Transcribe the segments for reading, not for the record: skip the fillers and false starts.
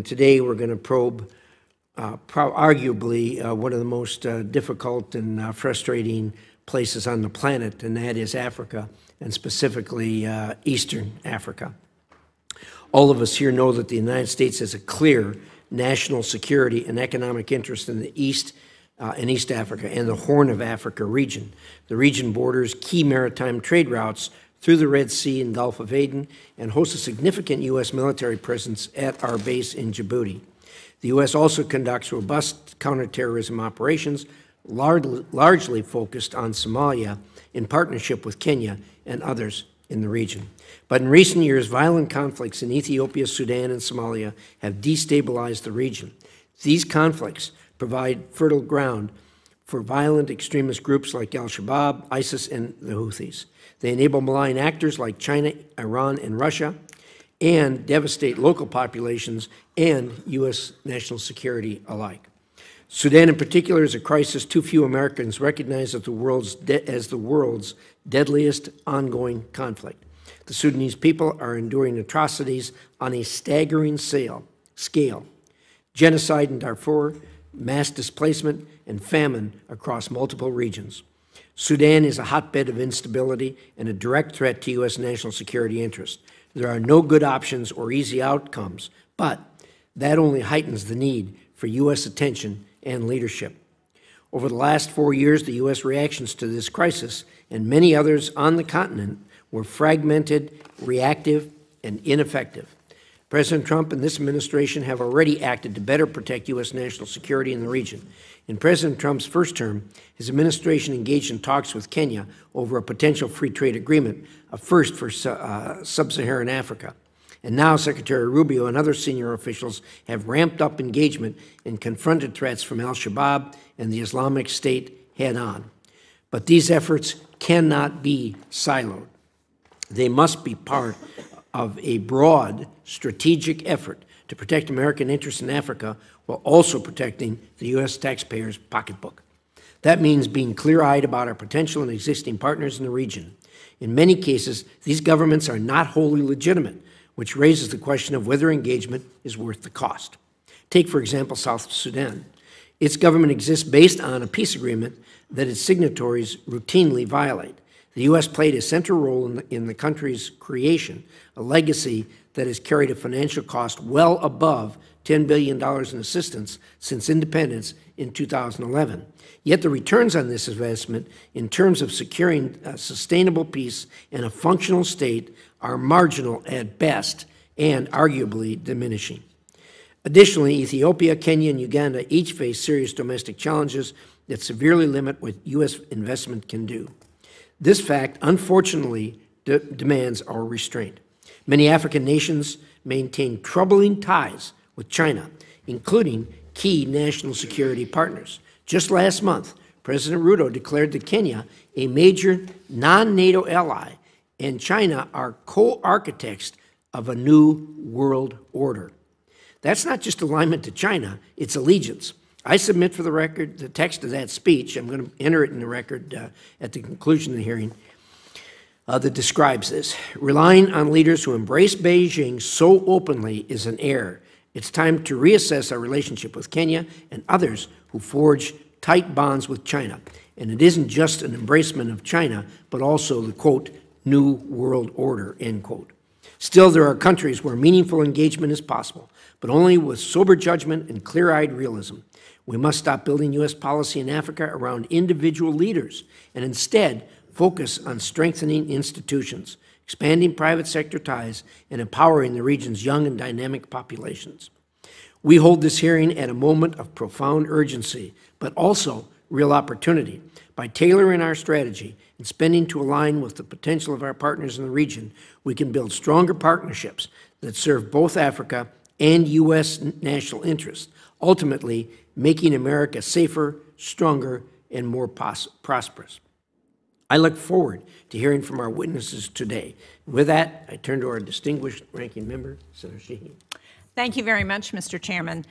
Today we're going to probe arguably one of the most difficult and frustrating places on the planet, and that is Africa, and specifically Eastern Africa. All of us here know that the United States has a clear national security and economic interest in the East and East Africa and the Horn of Africa region. The region borders key maritime trade routes through the Red Sea and Gulf of Aden and hosts a significant U.S. military presence at our base in Djibouti. The U.S. also conducts robust counterterrorism operations, largely focused on Somalia in partnership with Kenya and others in the region. But in recent years, violent conflicts in Ethiopia, Sudan, and Somalia have destabilized the region. These conflicts provide fertile ground for violent extremist groups like Al-Shabaab, ISIS, and the Houthis. They enable malign actors like China, Iran, and Russia, and devastate local populations and U.S. national security alike. Sudan in particular is a crisis too few Americans recognize as the world's deadliest ongoing conflict. The Sudanese people are enduring atrocities on a staggering scale. Genocide in Darfur, mass displacement, and famine across multiple regions. Sudan is a hotbed of instability and a direct threat to U.S. national security interests. There are no good options or easy outcomes, but that only heightens the need for U.S. attention and leadership. Over the last 4 years, the U.S. reactions to this crisis and many others on the continent were fragmented, reactive, and ineffective. President Trump and this administration have already acted to better protect U.S. national security in the region. In President Trump's first term, his administration engaged in talks with Kenya over a potential free trade agreement, a first for sub-Saharan Africa. And now Secretary Rubio and other senior officials have ramped up engagement and confronted threats from Al-Shabaab and the Islamic State head-on. But these efforts cannot be siloed. They must be part of a broad strategic effort to protect American interests in Africa while also protecting the U.S. taxpayer's pocketbook. That means being clear-eyed about our potential and existing partners in the region. In many cases, these governments are not wholly legitimate, which raises the question of whether engagement is worth the cost. Take, for example, South Sudan. Its government exists based on a peace agreement that its signatories routinely violate. The U.S. played a central role in the country's creation, a legacy that has carried a financial cost well above $10 billion in assistance since independence in 2011. Yet the returns on this investment in terms of securing a sustainable peace and a functional state are marginal at best and arguably diminishing. Additionally, Ethiopia, Kenya, and Uganda each face serious domestic challenges that severely limit what U.S. investment can do. This fact, unfortunately, demands our restraint. Many African nations maintain troubling ties with China, including key national security partners. Just last month, President Ruto declared that Kenya, a major non-NATO ally, and China are co-architects of a new world order. That's not just alignment to China, it's allegiance. I submit for the record the text of that speech. I'm going to enter it in the record at the conclusion of the hearing that describes this. Relying on leaders who embrace Beijing so openly is an error. It's time to reassess our relationship with Kenya and others who forge tight bonds with China. And it isn't just an embracement of China, but also the, quote, new world order, end quote. Still, there are countries where meaningful engagement is possible, but only with sober judgment and clear-eyed realism. We must stop building U.S. policy in Africa around individual leaders and instead focus on strengthening institutions, expanding private sector ties, and empowering the region's young and dynamic populations. We hold this hearing at a moment of profound urgency, but also real opportunity. By tailoring our strategy and spending to align with the potential of our partners in the region, we can build stronger partnerships that serve both Africa and U.S. national interests, ultimately making America safer, stronger, and more prosperous. I look forward to hearing from our witnesses today. With that, I turn to our distinguished ranking member, Senator Sheehy. Thank you very much, Mr. Chairman.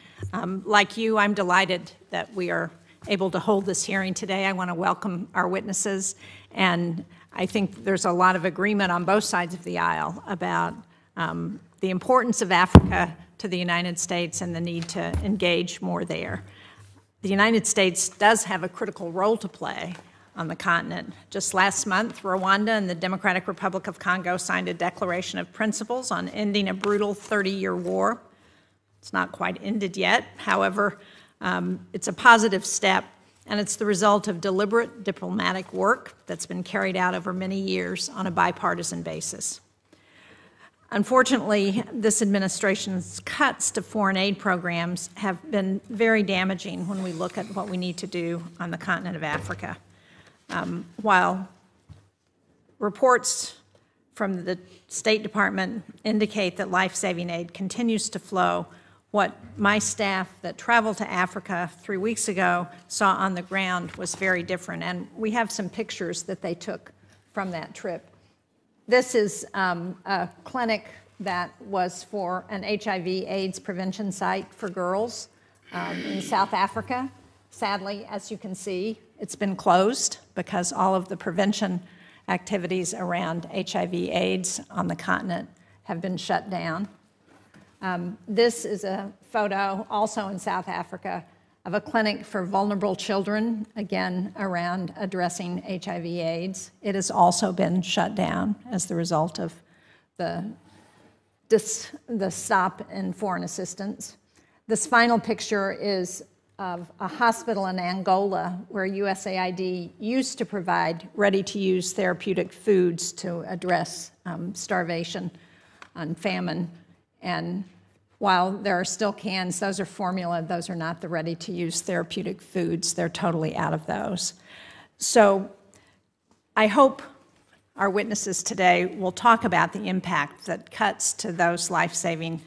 Like you, I'm delighted that we are able to hold this hearing today. I want to welcome our witnesses, and I think there's a lot of agreement on both sides of the aisle about the importance of Africa to the United States and the need to engage more there. The United States does have a critical role to play on the continent. Just last month, Rwanda and the Democratic Republic of Congo signed a declaration of principles on ending a brutal 30-year war. It's not quite ended yet. However, it's a positive step, and it's the result of deliberate diplomatic work that's been carried out over many years on a bipartisan basis. Unfortunately, this administration's cuts to foreign aid programs have been very damaging when we look at what we need to do on the continent of Africa. While reports from the State Department indicate that life-saving aid continues to flow, what my staff that traveled to Africa 3 weeks ago saw on the ground was very different, and we have some pictures that they took from that trip. This is a clinic that was for an HIV/AIDS prevention site for girls in South Africa. Sadly, as you can see, it's been closed because all of the prevention activities around HIV/AIDS on the continent have been shut down. This is a photo, also in South Africa, of a clinic for vulnerable children, again, around addressing HIV/AIDS. It has also been shut down as the result of the stop in foreign assistance. This final picture is of a hospital in Angola where USAID used to provide ready-to-use therapeutic foods to address starvation and famine. And while there are still cans, those are formula, those are not the ready-to-use therapeutic foods. They're totally out of those. So I hope our witnesses today will talk about the impact that cuts to those life-saving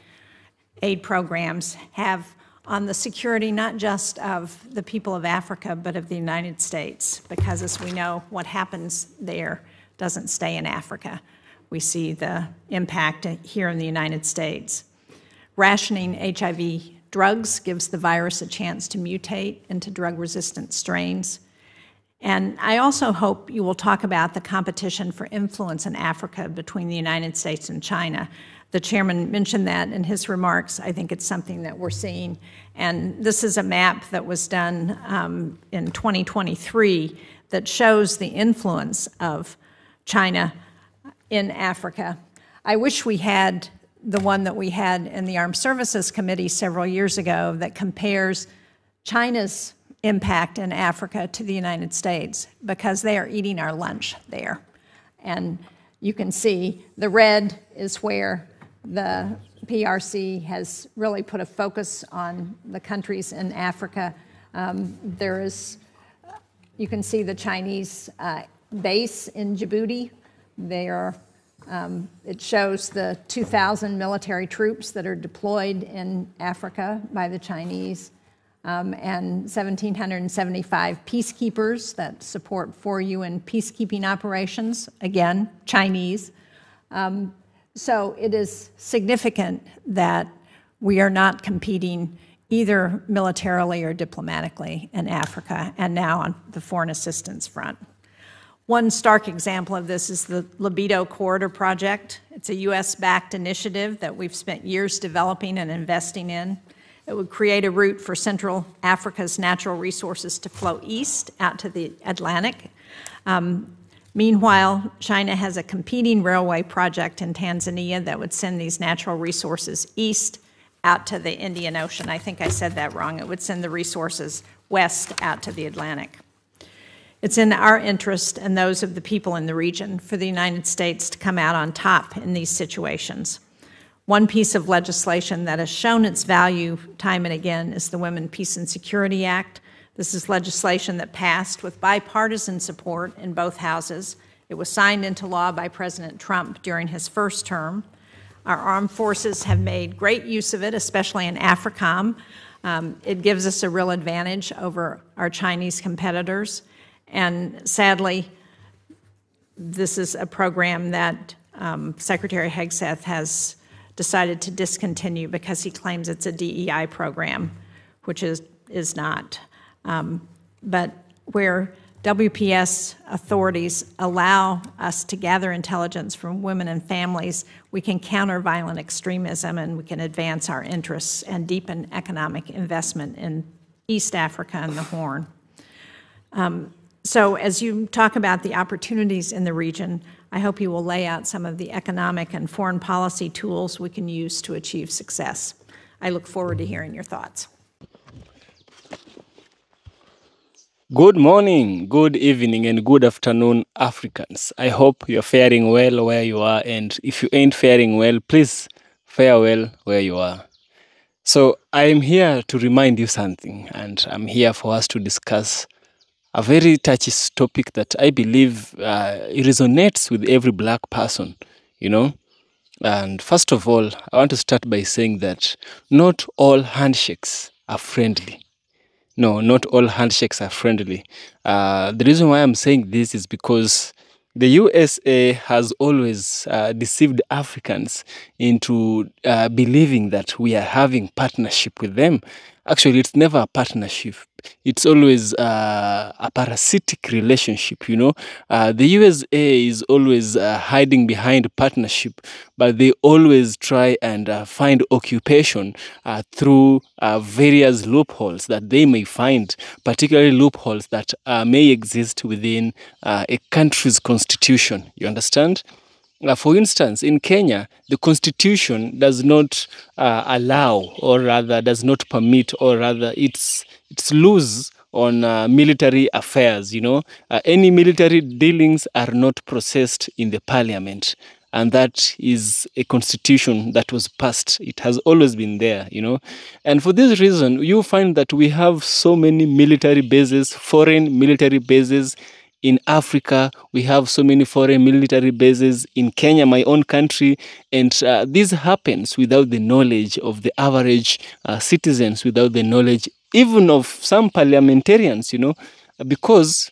aid programs have on the security not just of the people of Africa, but of the United States, because as we know, what happens there doesn't stay in Africa. We see the impact here in the United States. Rationing HIV drugs gives the virus a chance to mutate into drug-resistant strains. And I also hope you will talk about the competition for influence in Africa between the United States and China. The chairman mentioned that in his remarks. I think it's something that we're seeing. And this is a map that was done in 2023 that shows the influence of China in Africa. I wish we had the one that we had in the Armed Services Committee several years ago that compares China's impact in Africa to the United States, because they are eating our lunch there. And you can see the red is where the PRC has really put a focus on the countries in Africa. You can see the Chinese base in Djibouti. It shows the 2,000 military troops that are deployed in Africa by the Chinese, and 1,775 peacekeepers that support 4 UN peacekeeping operations, again, Chinese. So it is significant that we are not competing either militarily or diplomatically in Africa, and now on the foreign assistance front. One stark example of this is the Libido Corridor Project. It's a US-backed initiative that we've spent years developing and investing in. It would create a route for Central Africa's natural resources to flow east out to the Atlantic. Meanwhile, China has a competing railway project in Tanzania that would send these natural resources east out to the Indian Ocean. I think I said that wrong. It would send the resources west out to the Atlantic. It's in our interest and those of the people in the region for the United States to come out on top in these situations. One piece of legislation that has shown its value time and again is the Women, Peace and Security Act. This is legislation that passed with bipartisan support in both houses. It was signed into law by President Trump during his first term. Our armed forces have made great use of it, especially in AFRICOM. It gives us a real advantage over our Chinese competitors. And sadly, this is a program that Secretary Hegseth has decided to discontinue because he claims it's a DEI program, which is not. But where WPS authorities allow us to gather intelligence from women and families, we can counter violent extremism and we can advance our interests and deepen economic investment in East Africa and the Horn. So as you talk about the opportunities in the region, I hope you will lay out some of the economic and foreign policy tools we can use to achieve success. I look forward to hearing your thoughts. Good morning, good evening, and good afternoon, Africans. I hope you're faring well where you are, and if you ain't faring well, please fare well where you are. So I'm here to remind you something, and I'm here for us to discuss a very touchy topic that I believe resonates with every black person, you know. And first of all, I want to start by saying that not all handshakes are friendly. No, not all handshakes are friendly. The reason why I'm saying this is because the USA has always deceived Africans into believing that we are having partnership with them. Actually, it's never a partnership. It's always a parasitic relationship, you know. The USA is always hiding behind partnership, but they always try and find occupation through various loopholes that they may find, particularly loopholes that may exist within a country's constitution. You understand? For instance, in Kenya, the constitution does not allow, or rather does not permit, or rather it's loose on military affairs, you know. Any military dealings are not processed in the parliament. And that is a constitution that was passed. It has always been there, you know. And for this reason, you find that we have so many military bases, foreign military bases. In Africa, we have so many foreign military bases. In Kenya, my own country, and this happens without the knowledge of the average citizens, without the knowledge even of some parliamentarians, you know, because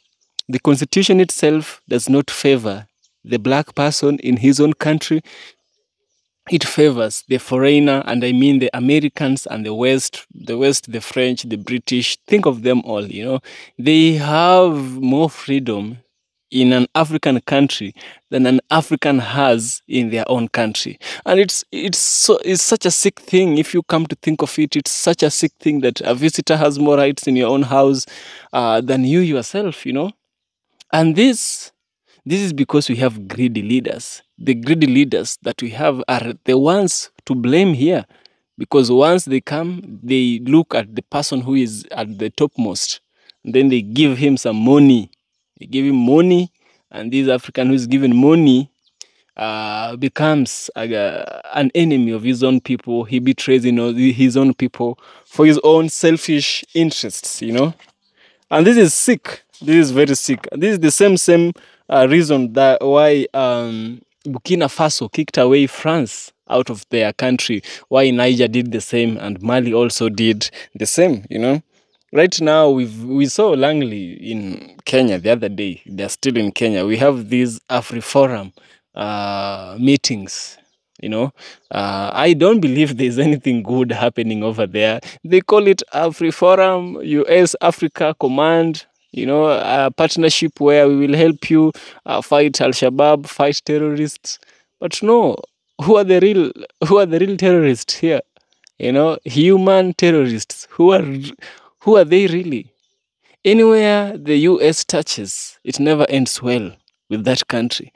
the constitution itself does not favor the black person in his own country. It favors the foreigner, and I mean the Americans and the West, the French, the British. Think of them all, you know. They have more freedom in an African country than an African has in their own country. And it's such a sick thing if you come to think of it. It's such a sick thing that a visitor has more rights in your own house than you yourself, you know. And this is because we have greedy leaders. The greedy leaders that we have are the ones to blame here. Because once they come, they look at the person who is at the topmost. And then they give him some money. They give him money. And this African who is given money becomes an enemy of his own people. He betrays, you know, his own people for his own selfish interests, you know. And this is sick. This is very sick. This is the same reason that why Burkina Faso kicked away France out of their country, why Niger did the same, and Mali also did the same, you know. Right now, we saw Langley in Kenya the other day. They're still in Kenya. We have these AFRICOM meetings. You know, I don't believe there's anything good happening over there. They call it AFRIFORUM, US Africa Command, you know, a partnership where we will help you fight Al-Shabaab, fight terrorists. But no, who are the real terrorists here? You know, human terrorists. Who are they really? Anywhere the US touches, it never ends well with that country.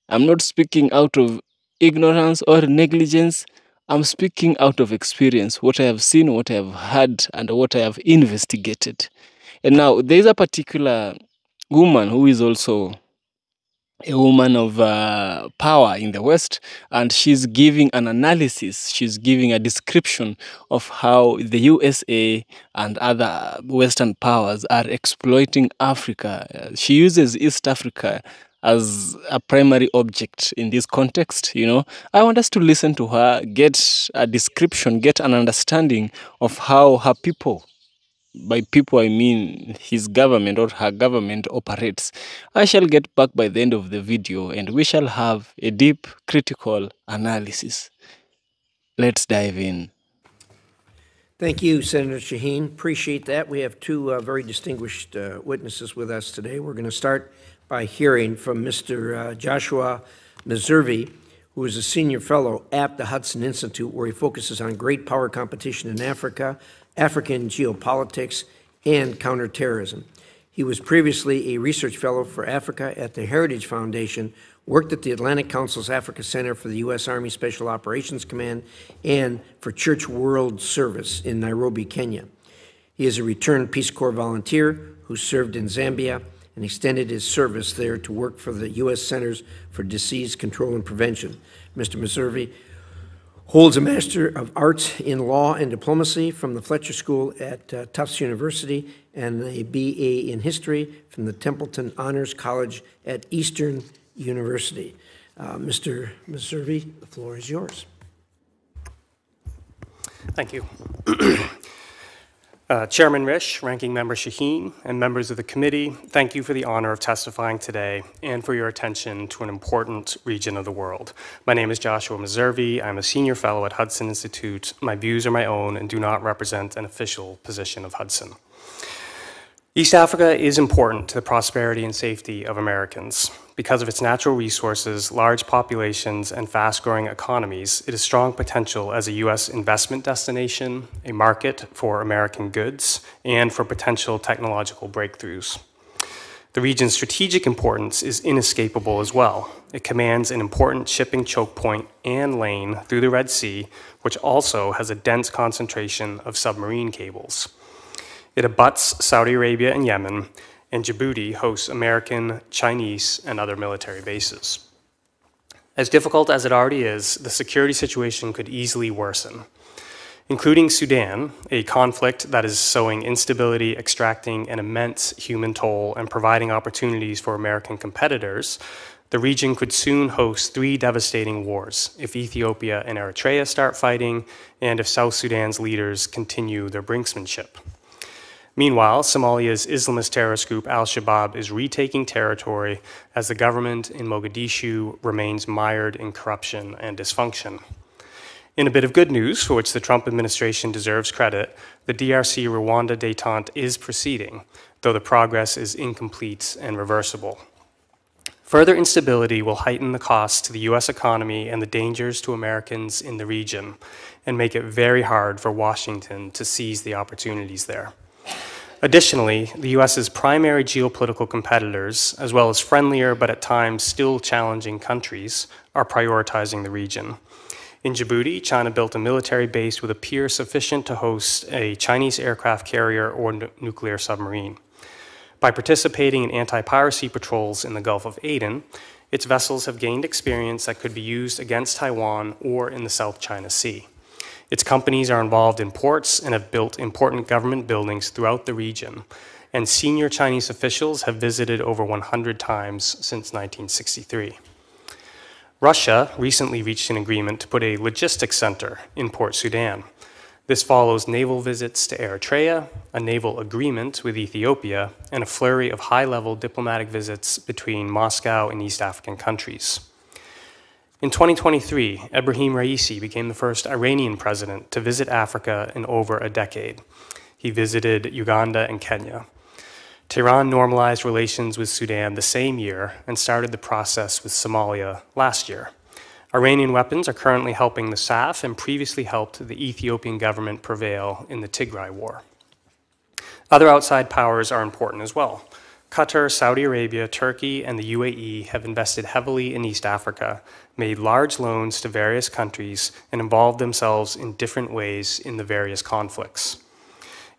I'm not speaking out of ignorance or negligence. I'm speaking out of experience, what I have seen, what I have heard, and what I have investigated. And now, there's a particular woman who is also a woman of power in the West, and she's giving an analysis, she's giving a description of how the USA and other Western powers are exploiting Africa. She uses East Africa as a primary object in this context, you know. I want us to listen to her, get a description, get an understanding of how her people, by people I mean his government or her government, operates. I shall get back by the end of the video and we shall have a deep critical analysis. Let's dive in. Thank you, Senator Shaheen. Appreciate that. We have two very distinguished witnesses with us today. We're going to start by hearing from Mr. Joshua Meservey, who is a senior fellow at the Hudson Institute, where he focuses on great power competition in Africa, African geopolitics, and counterterrorism. He was previously a research fellow for Africa at the Heritage Foundation, worked at the Atlantic Council's Africa Center for the U.S. Army Special Operations Command, and for Church World Service in Nairobi, Kenya. He is a returned Peace Corps volunteer who served in Zambia and extended his service there to work for the U.S. Centers for Disease Control and Prevention. Mr. Meservey holds a Master of Arts in Law and Diplomacy from the Fletcher School at Tufts University and a BA in History from the Templeton Honors College at Eastern University. Mr. Meservey, the floor is yours. Thank you. Chairman Risch, Ranking Member Shaheen, and members of the committee, thank you for the honor of testifying today and for your attention to an important region of the world. My name is Joshua Meservey. I'm a senior fellow at Hudson Institute. My views are my own and do not represent an official position of Hudson. East Africa is important to the prosperity and safety of Americans. Because of its natural resources, large populations, and fast-growing economies, it has strong potential as a U.S. investment destination, a market for American goods, and for potential technological breakthroughs. The region's strategic importance is inescapable as well. It commands an important shipping choke point and lane through the Red Sea, which also has a dense concentration of submarine cables. It abuts Saudi Arabia and Yemen, and Djibouti hosts American, Chinese, and other military bases. As difficult as it already is, the security situation could easily worsen. Including Sudan, a conflict that is sowing instability, extracting an immense human toll, and providing opportunities for American competitors, the region could soon host 3 devastating wars if Ethiopia and Eritrea start fighting, and if South Sudan's leaders continue their brinksmanship. Meanwhile, Somalia's Islamist terrorist group Al-Shabaab is retaking territory as the government in Mogadishu remains mired in corruption and dysfunction. In a bit of good news, for which the Trump administration deserves credit, the DRC-Rwanda détente is proceeding, though the progress is incomplete and reversible. Further instability will heighten the costs to the U.S. economy and the dangers to Americans in the region, and make it very hard for Washington to seize the opportunities there. Additionally, the U.S.'s primary geopolitical competitors, as well as friendlier but at times still challenging countries, are prioritizing the region. In Djibouti, China built a military base with a pier sufficient to host a Chinese aircraft carrier or nuclear submarine. By participating in anti-piracy patrols in the Gulf of Aden, its vessels have gained experience that could be used against Taiwan or in the South China Sea. Its companies are involved in ports and have built important government buildings throughout the region, and senior Chinese officials have visited over 100 times since 1963. Russia recently reached an agreement to put a logistics center in Port Sudan. This follows naval visits to Eritrea, a naval agreement with Ethiopia, and a flurry of high-level diplomatic visits between Moscow and East African countries. In 2023, Ibrahim Raisi became the first Iranian president to visit Africa in over a decade. He visited Uganda and Kenya. Tehran normalized relations with Sudan the same year and started the process with Somalia last year. Iranian weapons are currently helping the SAF and previously helped the Ethiopian government prevail in the Tigray War. Other outside powers are important as well. Qatar, Saudi Arabia, Turkey, and the UAE have invested heavily in East Africa, made large loans to various countries, and involved themselves in different ways in the various conflicts.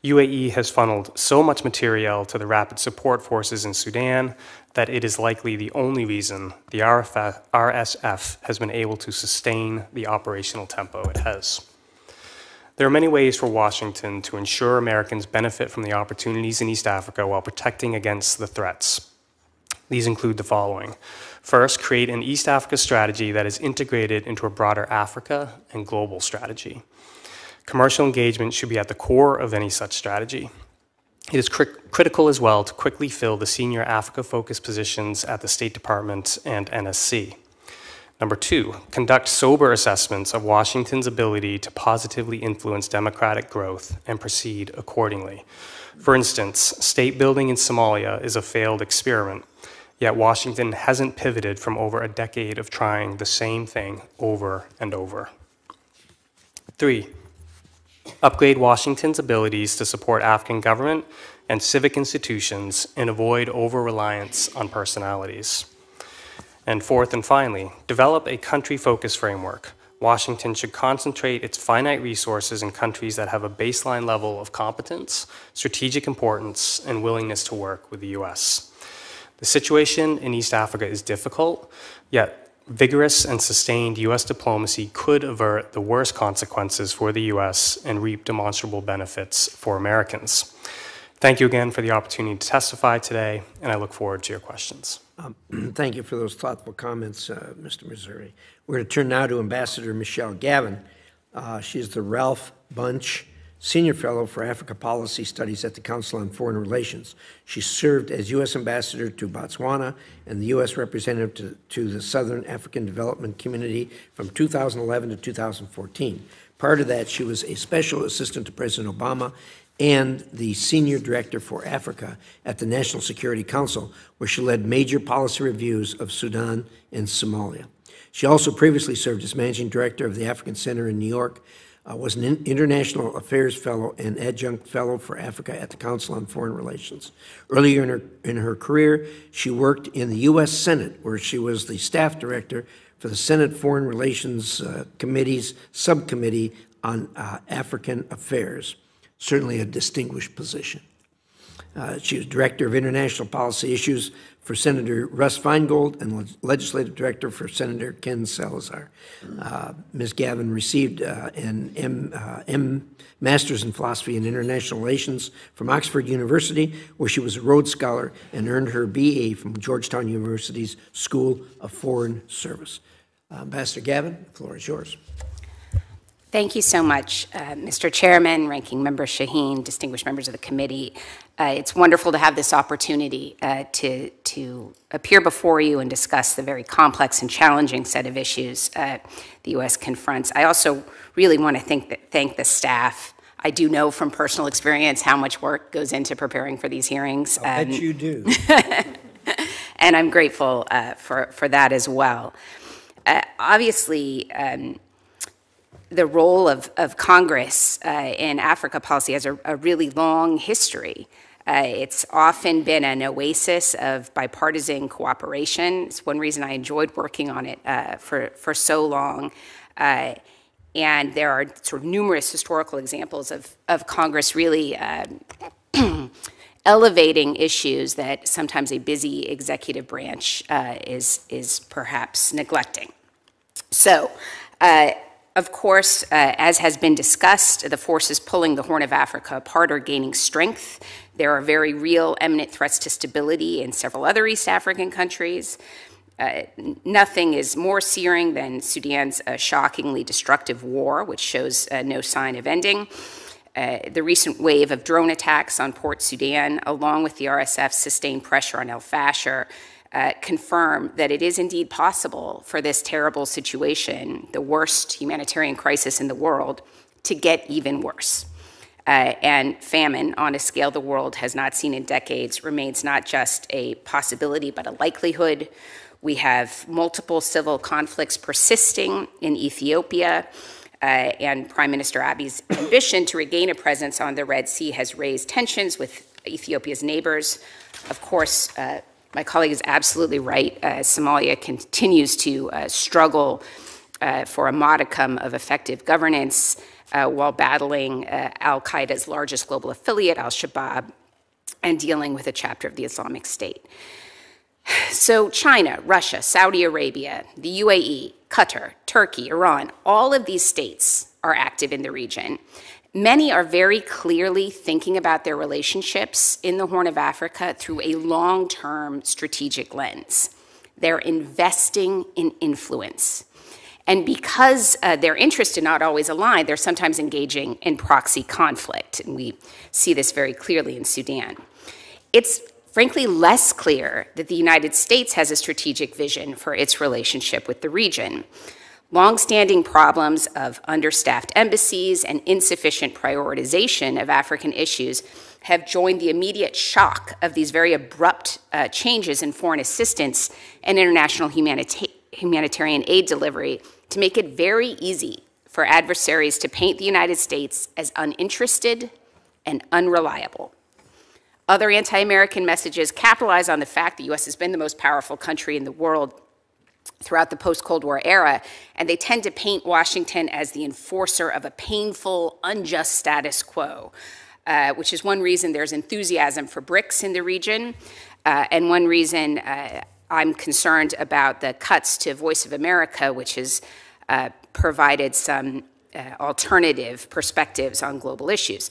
UAE has funneled so much materiel to the rapid support forces in Sudan that it is likely the only reason the RSF has been able to sustain the operational tempo it has. There are many ways for Washington to ensure Americans benefit from the opportunities in East Africa while protecting against the threats. These include the following. First, create an East Africa strategy that is integrated into a broader Africa and global strategy. Commercial engagement should be at the core of any such strategy. It is critical as well to quickly fill the senior Africa-focused positions at the State Department and NSC. Number 2, conduct sober assessments of Washington's ability to positively influence democratic growth and proceed accordingly. For instance, state building in Somalia is a failed experiment, yet Washington hasn't pivoted from over a decade of trying the same thing over and over. 3, upgrade Washington's abilities to support African government and civic institutions and avoid over-reliance on personalities. And 4th and finally, develop a country-focused framework. Washington should concentrate its finite resources in countries that have a baseline level of competence, strategic importance, and willingness to work with the US. The situation in East Africa is difficult, yet vigorous and sustained US diplomacy could avert the worst consequences for the US and reap demonstrable benefits for Americans. Thank you again for the opportunity to testify today, and I look forward to your questions. Thank you for those thoughtful comments, Mr. Missouri. We're going to turn now to Ambassador Michelle Gavin. She's the Ralph Bunche Senior Fellow for Africa Policy Studies at the Council on Foreign Relations. She served as U.S. Ambassador to Botswana and the U.S. Representative to the Southern African Development Community from 2011 to 2014. Prior to that, she was a Special Assistant to President Obama and the Senior Director for Africa at the National Security Council, where she led major policy reviews of Sudan and Somalia. She also previously served as Managing Director of the African Center in New York, was an International Affairs Fellow and Adjunct Fellow for Africa at the Council on Foreign Relations. Earlier in her career, she worked in the U.S. Senate, where she was the Staff Director for the Senate Foreign Relations Committee's Subcommittee on African Affairs. Certainly a distinguished position. She was Director of International Policy Issues for Senator Russ Feingold and Legislative Director for Senator Ken Salazar. Ms. Gavin received an Master's in Philosophy and International Relations from Oxford University, where she was a Rhodes Scholar, and earned her BA from Georgetown University's School of Foreign Service. Ambassador Gavin, the floor is yours. Thank you so much, Mr. Chairman, Ranking Member Shaheen, distinguished members of the committee. It's wonderful to have this opportunity to appear before you and discuss the very complex and challenging set of issues the U.S. confronts. I also really want to thank the staff. I do know from personal experience how much work goes into preparing for these hearings. I bet you do. And I'm grateful for that as well. Obviously, the role of Congress in Africa policy has a really long history. It's often been an oasis of bipartisan cooperation. It's one reason I enjoyed working on it for so long. And there are sort of numerous historical examples of Congress really elevating issues that sometimes a busy executive branch is perhaps neglecting. So, of course, as has been discussed, the forces pulling the Horn of Africa apart are gaining strength. There are very real, imminent threats to stability in several other East African countries. Nothing is more searing than Sudan's shockingly destructive war, which shows no sign of ending. The recent wave of drone attacks on Port Sudan, along with the RSF's sustained pressure on al-Fashir, confirm that it is indeed possible for this terrible situation, the worst humanitarian crisis in the world, to get even worse. And famine, on a scale the world has not seen in decades, remains not just a possibility, but a likelihood. We have multiple civil conflicts persisting in Ethiopia, and Prime Minister Abiy's ambition to regain a presence on the Red Sea has raised tensions with Ethiopia's neighbors. Of course, my colleague is absolutely right. Somalia continues to struggle for a modicum of effective governance while battling Al-Qaeda's largest global affiliate, Al-Shabaab, and dealing with a chapter of the Islamic State. So China, Russia, Saudi Arabia, the UAE, Qatar, Turkey, Iran, all of these states are active in the region. Many are very clearly thinking about their relationships in the Horn of Africa through a long-term strategic lens. They're investing in influence. And because their interests are not always aligned, they're sometimes engaging in proxy conflict. And we see this very clearly in Sudan. It's frankly less clear that the United States has a strategic vision for its relationship with the region. Long-standing problems of understaffed embassies and insufficient prioritization of African issues have joined the immediate shock of these very abrupt changes in foreign assistance and international humanitarian aid delivery to make it very easy for adversaries to paint the United States as uninterested and unreliable. Other anti-American messages capitalize on the fact the U.S. has been the most powerful country in the world throughout the post-Cold War era, and they tend to paint Washington as the enforcer of a painful, unjust status quo, which is one reason there's enthusiasm for BRICS in the region, and one reason I'm concerned about the cuts to Voice of America, which has provided some alternative perspectives on global issues.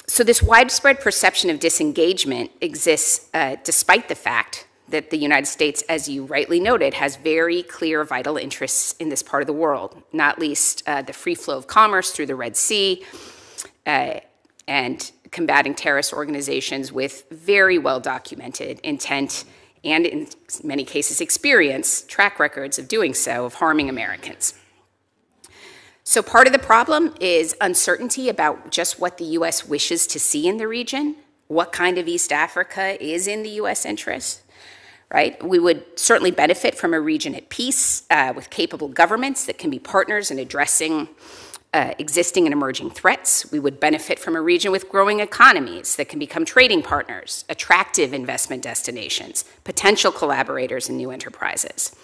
So this widespread perception of disengagement exists despite the fact that the United States, as you rightly noted, has very clear vital interests in this part of the world, not least the free flow of commerce through the Red Sea and combating terrorist organizations with very well-documented intent and, in many cases, experience, track records of doing so, of harming Americans. So part of the problem is uncertainty about just what the U.S. wishes to see in the region, what kind of East Africa is in the U.S. interest, right? We would certainly benefit from a region at peace with capable governments that can be partners in addressing existing and emerging threats. We would benefit from a region with growing economies that can become trading partners, attractive investment destinations, potential collaborators in new enterprises.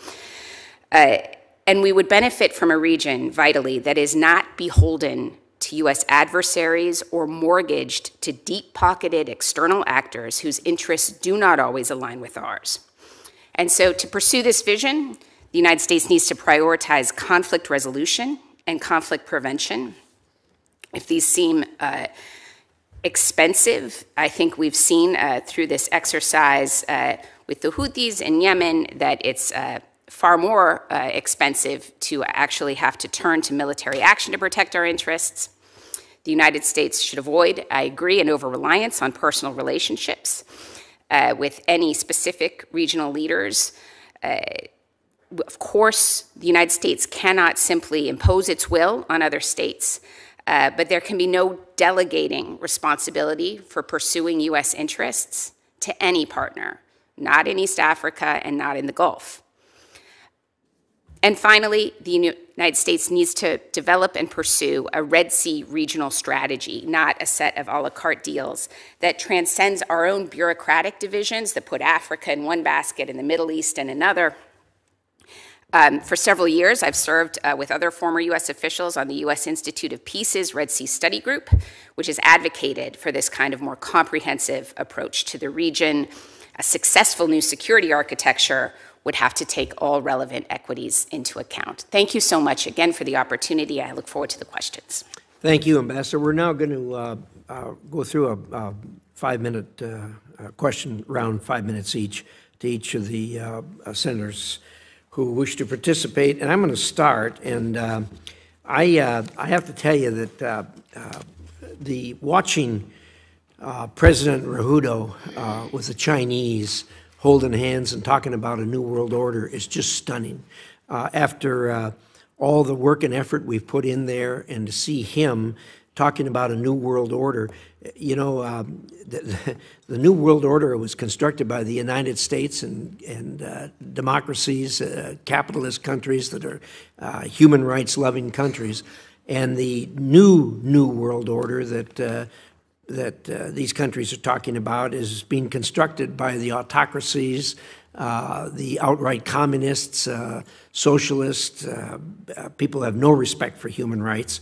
And we would benefit from a region, vitally, that is not beholden to U.S. adversaries or mortgaged to deep-pocketed external actors whose interests do not always align with ours. And so to pursue this vision, the United States needs to prioritize conflict resolution and conflict prevention. If these seem expensive, I think we've seen through this exercise with the Houthis in Yemen that it's far more expensive to actually have to turn to military action to protect our interests. The United States should avoid, I agree, an over-reliance on personal relationships with any specific regional leaders. Of course, the United States cannot simply impose its will on other states, but there can be no delegating responsibility for pursuing U.S. interests to any partner, not in East Africa and not in the Gulf. And finally, the United States needs to develop and pursue a Red Sea regional strategy, not a set of a la carte deals that transcends our own bureaucratic divisions that put Africa in one basket and the Middle East in another. For several years, I've served with other former U.S. officials on the U.S. Institute of Peace's Red Sea Study Group, which has advocated for this kind of more comprehensive approach to the region. A successful new security architecture would have to take all relevant equities into account. Thank you so much again for the opportunity. I look forward to the questions. Thank you, Ambassador. We're now going to go through a 5-minute question round, 5 minutes each, to each of the senators who wish to participate. And I'm going to start. And I have to tell you that the watching President Ruhudo with the Chinese holding hands and talking about a new world order is just stunning. After all the work and effort we've put in there, and to see him talking about a new world order, you know, the new world order was constructed by the United States and democracies, capitalist countries that are human rights loving countries, and the new world order that these countries are talking about is being constructed by the autocracies, the outright communists, socialists, people who have no respect for human rights.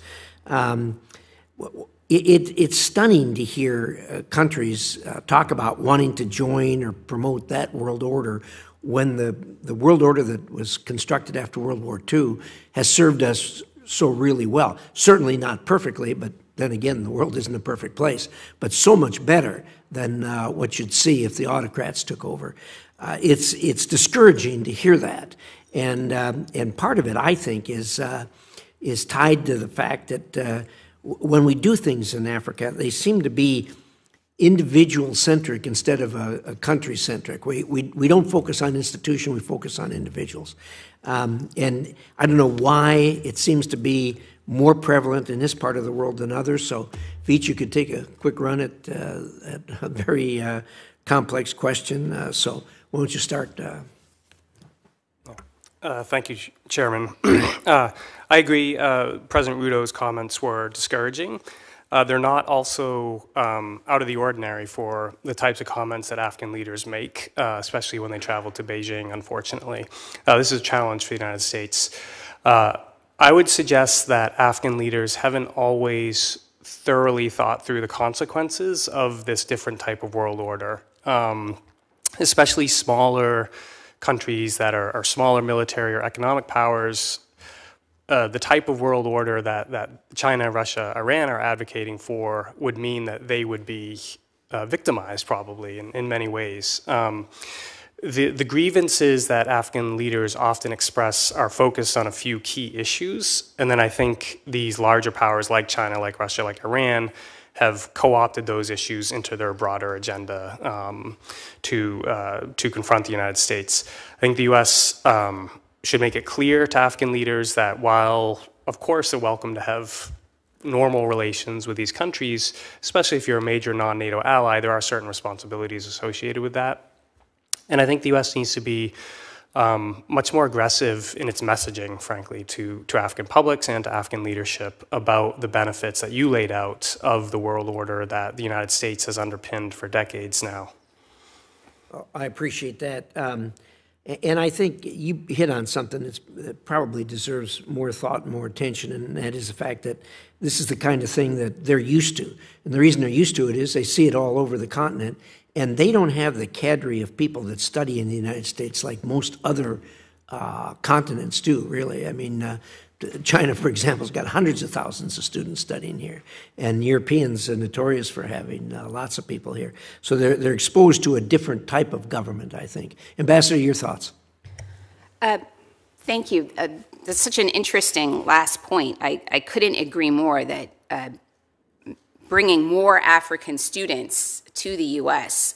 It's stunning to hear countries talk about wanting to join or promote that world order when the world order that was constructed after World War II has served us so really well. Certainly not perfectly, but then again, the world isn't a perfect place, but so much better than what you'd see if the autocrats took over. It's discouraging to hear that, and part of it, I think, is tied to the fact that when we do things in Africa, they seem to be individual-centric instead of a country-centric. We don't focus on institution, we focus on individuals. And I don't know why it seems to be more prevalent in this part of the world than others. So if each you could take a quick run at a very complex question. So why don't you start? Thank you, Chairman. I agree. President Ruto's comments were discouraging. They're not also out of the ordinary for the types of comments that Afghan leaders make, especially when they travel to Beijing, unfortunately. This is a challenge for the United States. I would suggest that Afghan leaders haven't always thoroughly thought through the consequences of this different type of world order, especially smaller countries that are smaller military or economic powers. The type of world order that China, Russia, Iran are advocating for would mean that they would be victimized probably in many ways. The grievances that Afghan leaders often express are focused on a few key issues, and then I think these larger powers like China, like Russia, like Iran, have co-opted those issues into their broader agenda to confront the United States. I think the U.S. Should make it clear to Afghan leaders that while, of course, they're welcome to have normal relations with these countries, especially if you're a major non-NATO ally, there are certain responsibilities associated with that. And I think the U.S. needs to be much more aggressive in its messaging, frankly, to Afghan publics and to Afghan leadership about the benefits that you laid out of the world order that the United States has underpinned for decades now. Well, I appreciate that. And I think you hit on something that probably deserves more thought and more attention, and that is the fact that this is the kind of thing that they're used to. And the reason they're used to it is they see it all over the continent, and they don't have the cadre of people that study in the United States like most other continents do, really. I mean, China, for example, has got hundreds of thousands of students studying here, and Europeans are notorious for having lots of people here. So they're exposed to a different type of government, I think. Ambassador, your thoughts? Thank you. That's such an interesting last point. I couldn't agree more that bringing more African students to the U.S.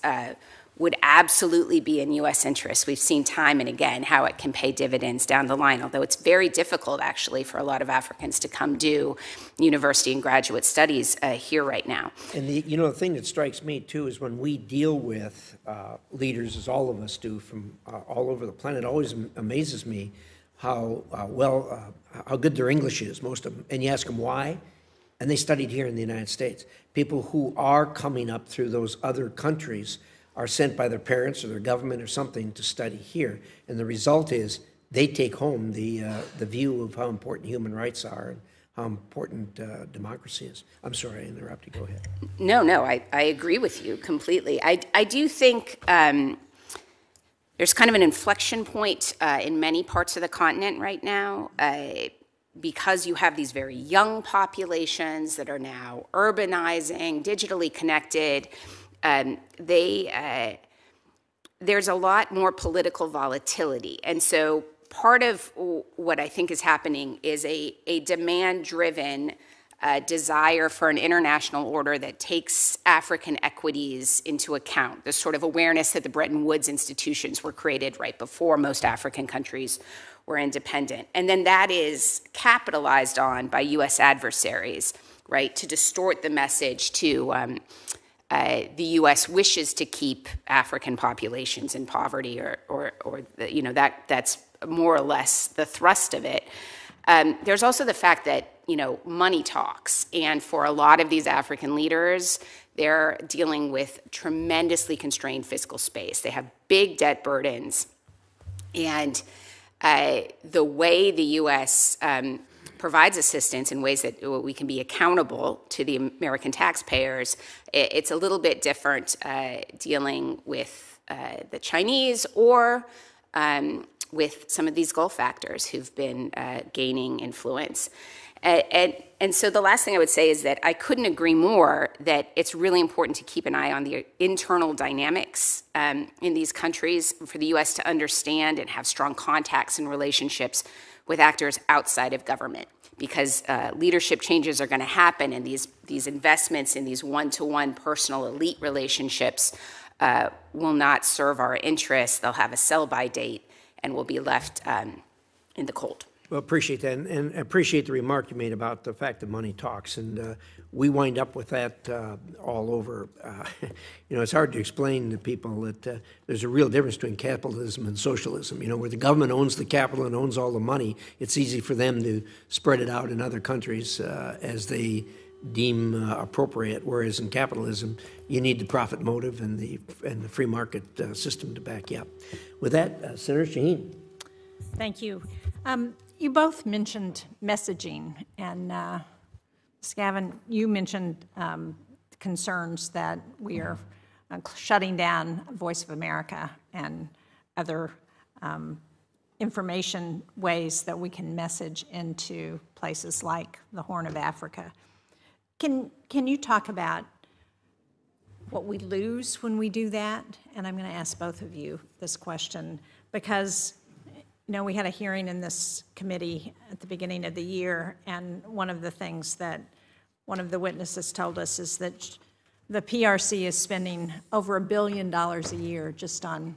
Would absolutely be in U.S. interest. We've seen time and again how it can pay dividends down the line, although it's very difficult, actually, for a lot of Africans to come do university and graduate studies here right now. And the thing that strikes me, too, is when we deal with leaders, as all of us do, from all over the planet, it always amazes me how how good their English is, most of them. And you ask them why, and they studied here in the United States. People who are coming up through those other countries are sent by their parents or their government or something to study here. And the result is they take home the view of how important human rights are and how important democracy is. I'm sorry, I interrupted. Go ahead. No, I agree with you completely. I do think there's kind of an inflection point in many parts of the continent right now because you have these very young populations that are now urbanizing, digitally connected. There's a lot more political volatility. And so part of what I think is happening is a demand-driven desire for an international order that takes African equities into account, this sort of awareness that the Bretton Woods institutions were created right before most African countries were independent. And then that is capitalized on by U.S. adversaries, right, to distort the message to the U.S. wishes to keep African populations in poverty, or that's more or less the thrust of it. There's also the fact that money talks, and for a lot of these African leaders, they're dealing with tremendously constrained fiscal space. They have big debt burdens, and the way the U.S. Provides assistance in ways that we can be accountable to the American taxpayers, it's a little bit different dealing with the Chinese or with some of these Gulf actors who've been gaining influence. And so the last thing I would say is that I couldn't agree more that it's really important to keep an eye on the internal dynamics in these countries for the U.S. to understand and have strong contacts and relationships with actors outside of government. because leadership changes are going to happen, and these investments in these one-to-one personal elite relationships will not serve our interests. They'll have a sell-by date, and we'll be left in the cold. Well, appreciate that, and appreciate the remark you made about the fact that money talks, and we wind up with that all over. You know, it's hard to explain to people that there's a real difference between capitalism and socialism. You know, where the government owns the capital and owns all the money, it's easy for them to spread it out in other countries as they deem appropriate, whereas in capitalism, you need the profit motive and the free market system to back you up. With that, Senator Shaheen. Thank you. You both mentioned messaging, and Gavin, you mentioned concerns that we are shutting down Voice of America and other information ways that we can message into places like the Horn of Africa. Can you talk about what we lose when we do that? And I'm going to ask both of you this question because you know, we had a hearing in this committee at the beginning of the year, and one of the things that one of the witnesses told us is that the PRC is spending over $1 billion a year just on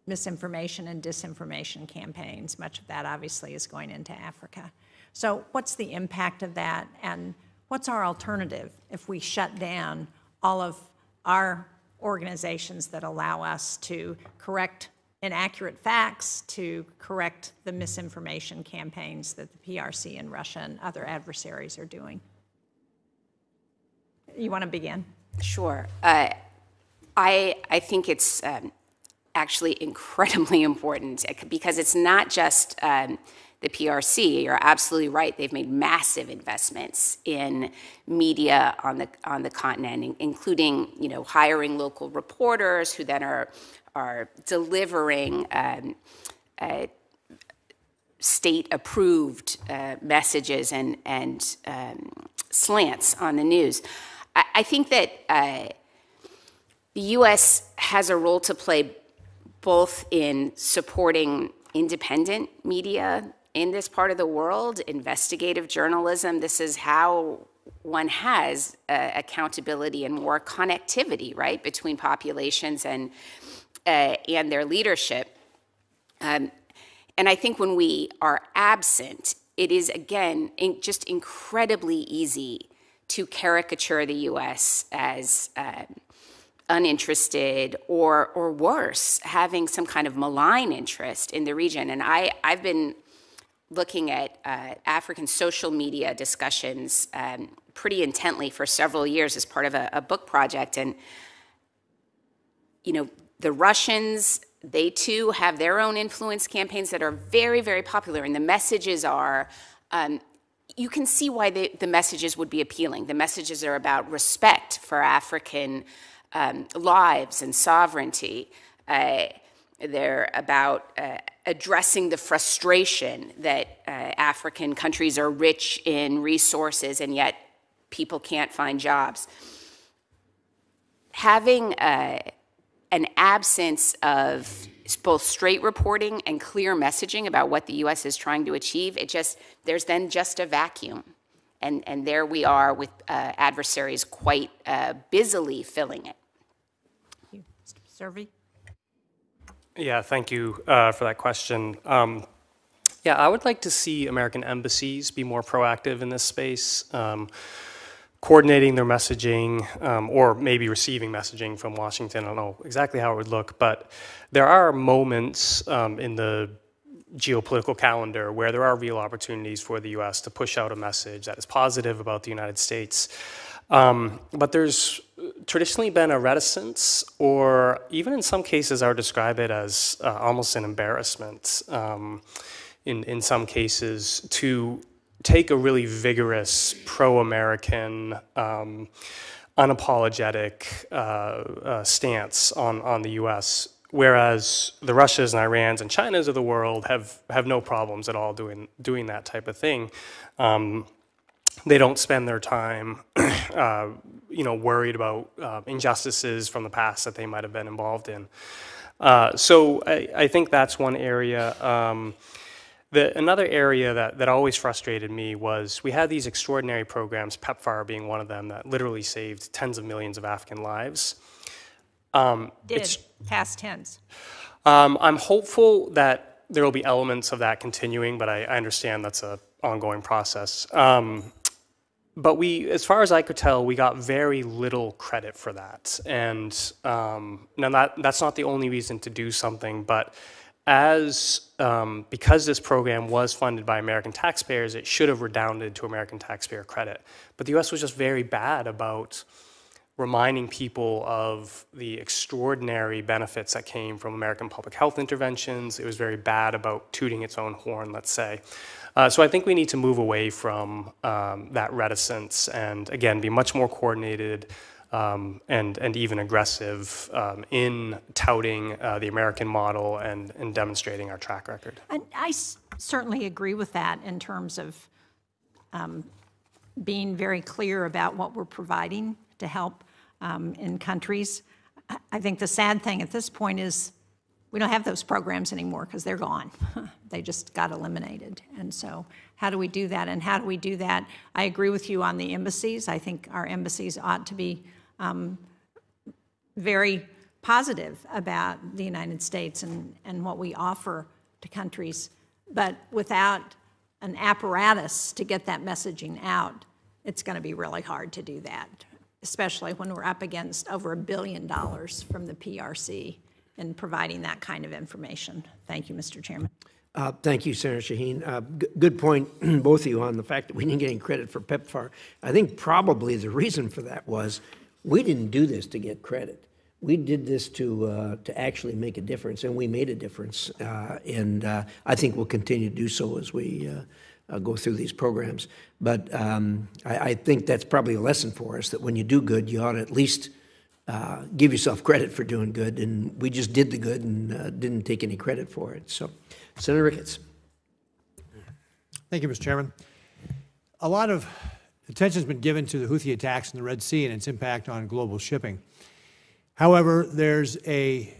misinformation and disinformation campaigns. Much of that obviously is going into Africa. So what's the impact of that, and what's our alternative if we shut down all of our organizations that allow us to correct inaccurate facts, to correct the misinformation campaigns that the PRC and Russia and other adversaries are doing? You want to begin? Sure. I think it's actually incredibly important because it's not just the PRC. You're absolutely right. They've made massive investments in media on the continent, including hiring local reporters who then are delivering state-approved messages and slants on the news. I think that the U.S. has a role to play both in supporting independent media in this part of the world, investigative journalism. This is how one has accountability and more connectivity, right, between populations and their leadership. And I think when we are absent, it is, again, just incredibly easy to caricature the U.S. as uninterested or worse, having some kind of malign interest in the region. And I've been looking at African social media discussions pretty intently for several years as part of a book project. And, the Russians, they too have their own influence campaigns that are very, very popular. And the messages are, you can see why the messages would be appealing. The messages are about respect for African lives and sovereignty. They're about addressing the frustration that African countries are rich in resources and yet people can't find jobs. Having an absence of both straight reporting and clear messaging about what the U.S. is trying to achieve, there's then just a vacuum. And there we are with adversaries quite busily filling it. Thank you. Mr. Servi? Yeah, thank you for that question. Yeah, I would like to see American embassies be more proactive in this space, coordinating their messaging or maybe receiving messaging from Washington. I don't know exactly how it would look, but there are moments in the geopolitical calendar where there are real opportunities for the U.S. to push out a message that is positive about the United States. But there's traditionally been a reticence, or even in some cases I would describe it as almost an embarrassment in some cases, to take a really vigorous pro-American, unapologetic stance on the U.S., whereas the Russias and Irans and Chinas of the world have no problems at all doing that type of thing. They don't spend their time, worried about injustices from the past that they might have been involved in. So I think that's one area. Another area that always frustrated me was we had these extraordinary programs, PEPFAR being one of them, that literally saved tens of millions of African lives. Past tense. I'm hopeful that there will be elements of that continuing, but I understand that's an ongoing process. But as far as I could tell, we got very little credit for that. And now that's not the only reason to do something, but because this program was funded by American taxpayers, it should have redounded to American taxpayer credit. But the US was just very bad about reminding people of the extraordinary benefits that came from American public health interventions. It was very bad about tooting its own horn, let's say. So I think we need to move away from that reticence and, again, be much more coordinated and even aggressive in touting the American model and demonstrating our track record. And I certainly agree with that in terms of being very clear about what we're providing to help in countries. I think the sad thing at this point is we don't have those programs anymore because they're gone. They just got eliminated. And so how do we do that? And how do we do that? I agree with you on the embassies. I think our embassies ought to be very positive about the United States and what we offer to countries. But without an apparatus to get that messaging out, it's going to be really hard to do that, especially when we're up against over $1 billion from the PRC in providing that kind of information. Thank you, Mr. Chairman. Thank you, Senator Shaheen. Good point, both of you, on the fact that we didn't get any credit for PEPFAR. I think probably the reason for that was we didn't do this to get credit. We did this to actually make a difference, and we made a difference. And I think we'll continue to do so as we go through these programs. But I think that's probably a lesson for us, that when you do good, you ought to at least give yourself credit for doing good. And we just did the good and didn't take any credit for it. So, Senator Ricketts. Thank you, Mr. Chairman. A lot of attention has been given to the Houthi attacks in the Red Sea and its impact on global shipping. However, there's a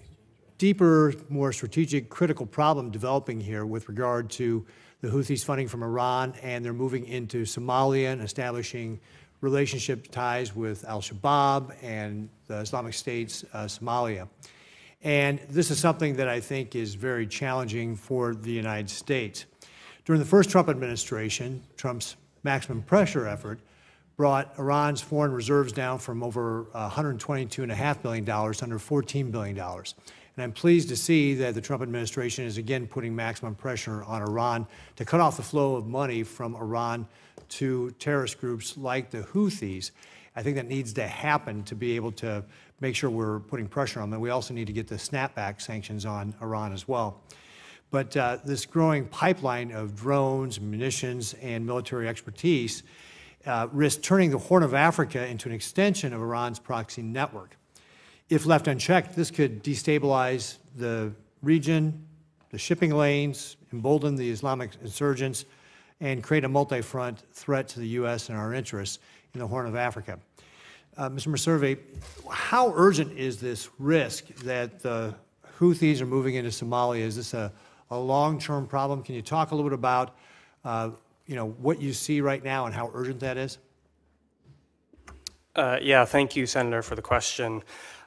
deeper, more strategic, critical problem developing here with regard to the Houthis funding from Iran, and they're moving into Somalia and establishing relationship ties with Al-Shabaab and the Islamic State's Somalia. And this is something that I think is very challenging for the United States. During the first Trump administration, Trump's maximum pressure effort brought Iran's foreign reserves down from over $122.5 billion to under $14 billion. And I'm pleased to see that the Trump administration is again putting maximum pressure on Iran to cut off the flow of money from Iran to terrorist groups like the Houthis. I think that needs to happen to be able to make sure we're putting pressure on them. We also need to get the snapback sanctions on Iran as well. But this growing pipeline of drones, munitions, and military expertise risks turning the Horn of Africa into an extension of Iran's proxy network. If left unchecked, this could destabilize the region, the shipping lanes, embolden the Islamic insurgents, and create a multi-front threat to the U.S. and our interests in the Horn of Africa. Mr. Meservey, how urgent is this risk that the Houthis are moving into Somalia? Is this a long-term problem? Can you talk a little bit about what you see right now and how urgent that is? Yeah, thank you, Senator, for the question.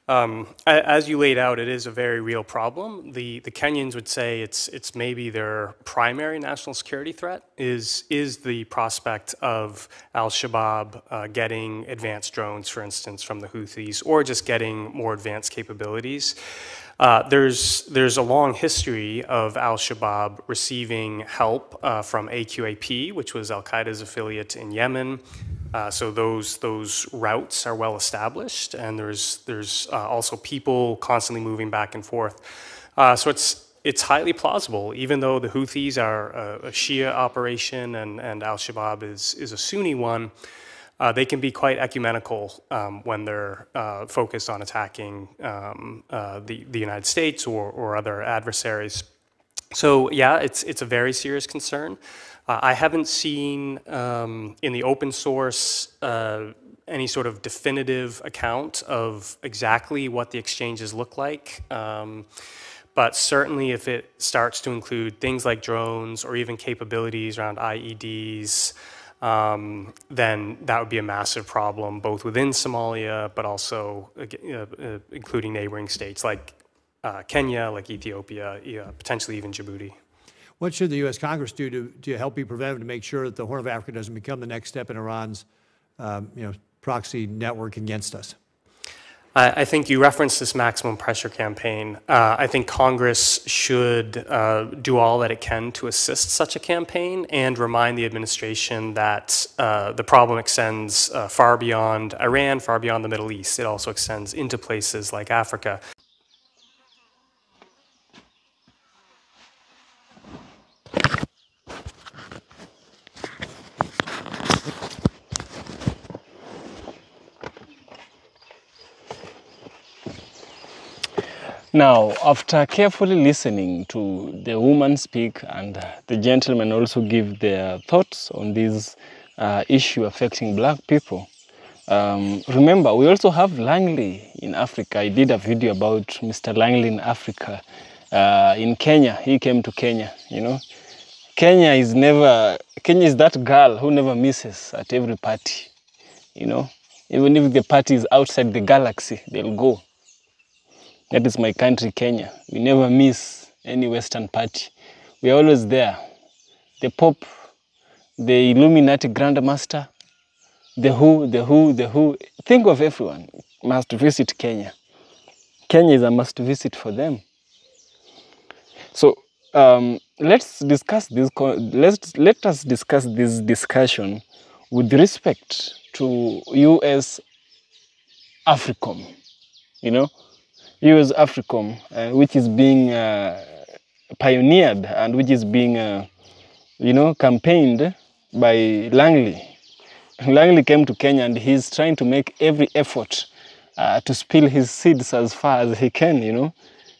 As you laid out, it is a very real problem. The Kenyans would say it's maybe their primary national security threat is the prospect of Al-Shabaab getting advanced drones, for instance, from the Houthis, or just getting more advanced capabilities. There's a long history of Al-Shabaab receiving help from AQAP, which was Al-Qaeda's affiliate in Yemen. So those routes are well established, and there's also people constantly moving back and forth. So it's highly plausible, even though the Houthis are a Shia operation and Al-Shabaab is a Sunni one. They can be quite ecumenical when they're focused on attacking the United States or other adversaries. So yeah, it's a very serious concern. I haven't seen in the open source any sort of definitive account of exactly what the exchanges look like. But but certainly if it starts to include things like drones or even capabilities around IEDs, then that would be a massive problem, both within Somalia, but also including neighboring states like Kenya, like Ethiopia, potentially even Djibouti. What should the U.S. Congress do to help be preventive to make sure that the Horn of Africa doesn't become the next step in Iran's proxy network against us? I think you referenced this maximum pressure campaign. I think Congress should do all that it can to assist such a campaign and remind the administration that the problem extends far beyond Iran, far beyond the Middle East. It also extends into places like Africa. Now, after carefully listening to the woman speak and the gentleman also give their thoughts on this issue affecting black people, remember, we also have Langley in Africa. I did a video about Mr. Langley in Africa. In Kenya, he came to Kenya, Kenya is that girl who never misses at every party, Even if the party is outside the galaxy, they'll go. That is my country, Kenya. We never miss any Western party. We are always there. The Pope, the Illuminati Grandmaster, the WHO. Think of everyone must visit Kenya. Kenya is a must visit for them. So let's discuss this. Let us discuss this discussion with respect to U.S. AFRICOM. U.S. AFRICOM, which is being pioneered and which is being, campaigned by Langley. Langley came to Kenya and he's trying to make every effort to spill his seeds as far as he can,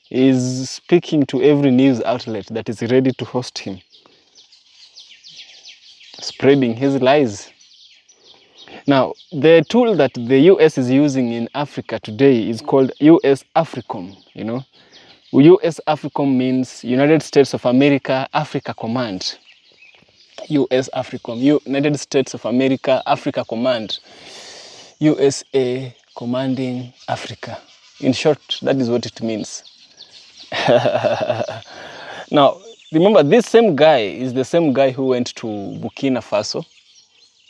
He's speaking to every news outlet that is ready to host him, spreading his lies. Now, the tool that the U.S. is using in Africa today is called U.S. AFRICOM, U.S. AFRICOM means United States of America Africa Command. U.S. AFRICOM, United States of America Africa Command. USA commanding Africa. In short, that is what it means. Now, remember, this same guy is the same guy who went to Burkina Faso.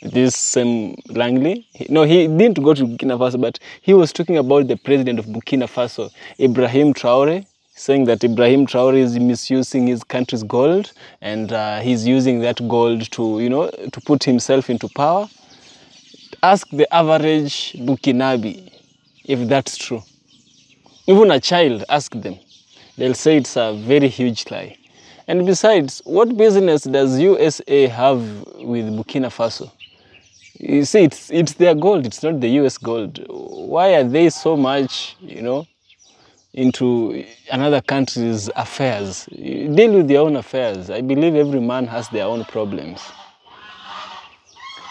This same Langley, he didn't go to Burkina Faso, but he was talking about the president of Burkina Faso, Ibrahim Traore, saying that Ibrahim Traore is misusing his country's gold, and he's using that gold to, to put himself into power. Ask the average Burkinabe if that's true. Even a child, ask them. They'll say it's a very huge lie. And besides, what business does USA have with Burkina Faso? You see, it's their gold, it's not the US gold. Why are they so much, into another country's affairs? Deal with their own affairs. I believe every man has their own problems.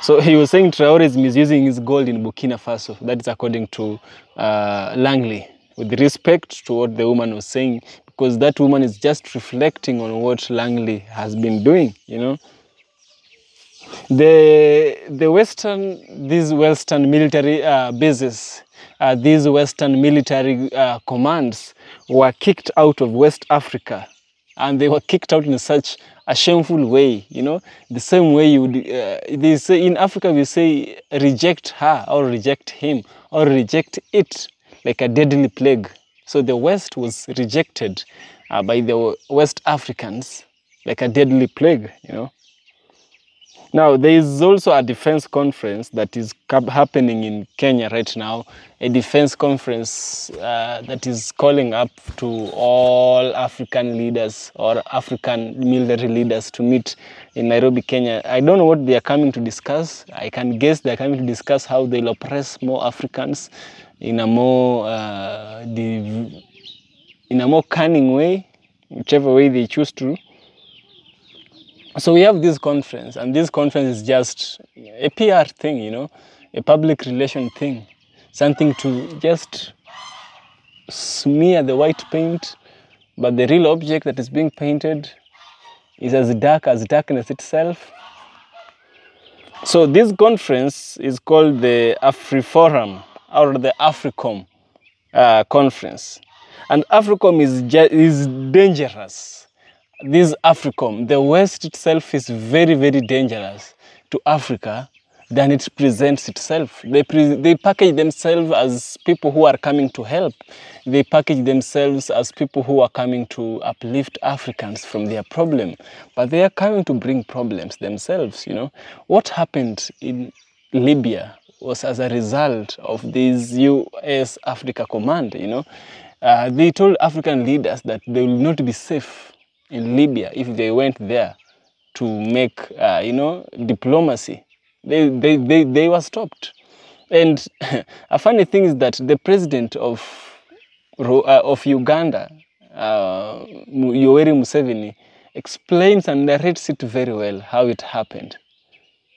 So he was saying Traore is misusing his gold in Burkina Faso. That is according to Langley, with respect to what the woman was saying, because that woman is just reflecting on what Langley has been doing, These Western military bases, these Western military commands were kicked out of West Africa, and they were kicked out in such a shameful way, the same way you would, they say in Africa we say reject her or reject him or reject it like a deadly plague. So the West was rejected by the West Africans like a deadly plague, Now, there is also a defense conference that is happening in Kenya right now, a defense conference that is calling up to all African leaders or African military leaders to meet in Nairobi, Kenya. I don't know what they are coming to discuss. I can guess they are coming to discuss how they'll oppress more Africans in a more cunning way, whichever way they choose to. So we have this conference, and this conference is just a PR thing, a public relation thing, something to just smear the white paint, but the real object that is being painted is as darkness itself. So this conference is called the AFRIFORUM, or the AFRICOM conference. And AFRICOM is dangerous. This AFRICOM, the West itself is very, very dangerous to Africa than it presents itself. They package themselves as people who are coming to help. They package themselves as people who are coming to uplift Africans from their problem. But they are coming to bring problems themselves, you know. What happened in Libya was as a result of this US Africa Command, you know. They told African leaders that they will not be safe in Libya if they went there to make, you know, diplomacy. They were stopped. And a funny thing is that the president of Uganda, Yoweri Museveni, explains and narrates it very well how it happened.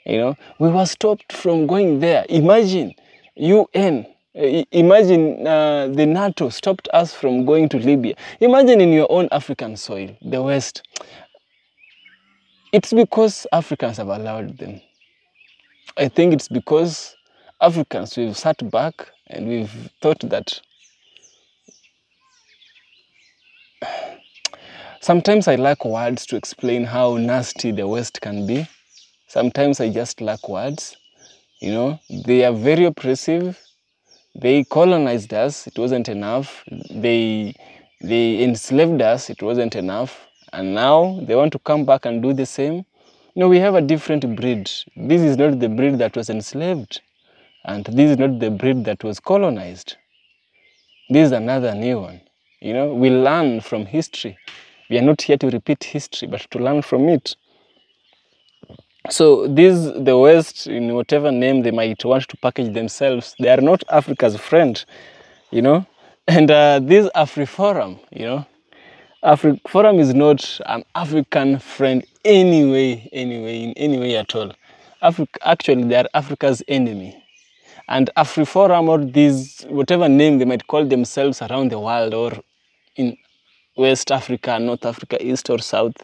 You know, we were stopped from going there. Imagine UN, imagine the NATO stopped us from going to Libya. Imagine in your own African soil, the West. It's because Africans have allowed them. I think it's because Africans, we've sat back and we've thought that sometimes I lack words to explain how nasty the West can be. Sometimes I just lack words. You know, they are very oppressive. They colonized us, it wasn't enough. They enslaved us, it wasn't enough. And now they want to come back and do the same. No, we have a different breed. This is not the breed that was enslaved. And this is not the breed that was colonized. This is another new one. You know, we learn from history. We are not here to repeat history, but to learn from it. So the West, in whatever name they might want to package themselves, they are not Africa's friend, you know. And this AFRIFORUM, you know, AFRIFORUM is not an African friend in any way at all. Actually, they are Africa's enemy. And AFRIFORUM, or these, whatever name they might call themselves around the world, or in West Africa, North Africa, East or South,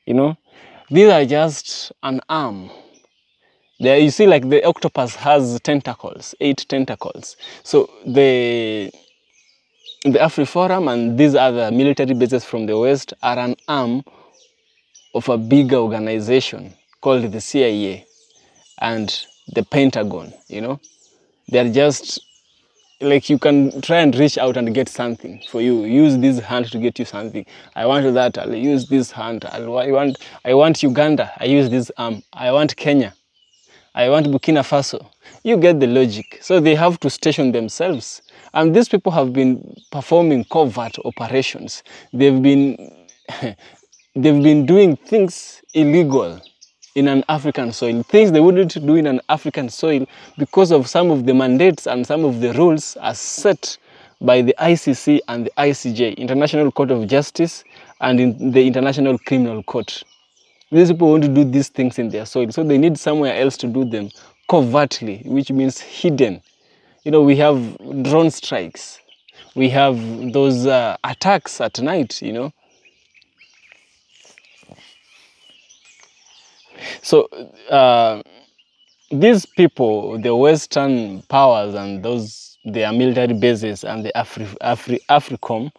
you know, these are just an arm. There, you see, like the octopus has tentacles, 8 tentacles. So the AFRIFORUM and these other military bases from the West are an arm of a bigger organization called the CIA and the Pentagon, you know. They're just like, you can try and reach out and get something for you. Use this hand to get you something. I want that, I'll use this hand. I want Uganda, I use this arm. I want Kenya, I want Burkina Faso. You get the logic. So they have to station themselves. And these people have been performing covert operations. They've been doing things illegal in an African soil, things they wouldn't do in an African soil because of some of the mandates and some of the rules as set by the ICC and the ICJ, International Court of Justice, and in the International Criminal Court. These people want to do these things in their soil, so they need somewhere else to do them covertly, which means hidden. You know, we have drone strikes. We have those attacks at night, you know. So these people, the Western powers and their military bases and the AFRICOM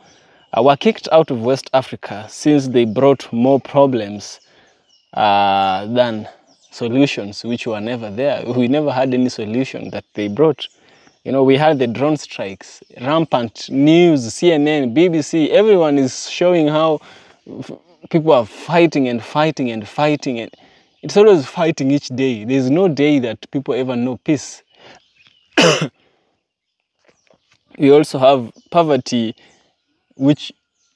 were kicked out of West Africa since they brought more problems than solutions, which were never there. We never had any solution that they brought. You know, we had the drone strikes, rampant news, CNN, BBC, everyone is showing how people are fighting and fighting and fighting. And it's always fighting each day. There's no day that people ever know peace. We also have poverty, which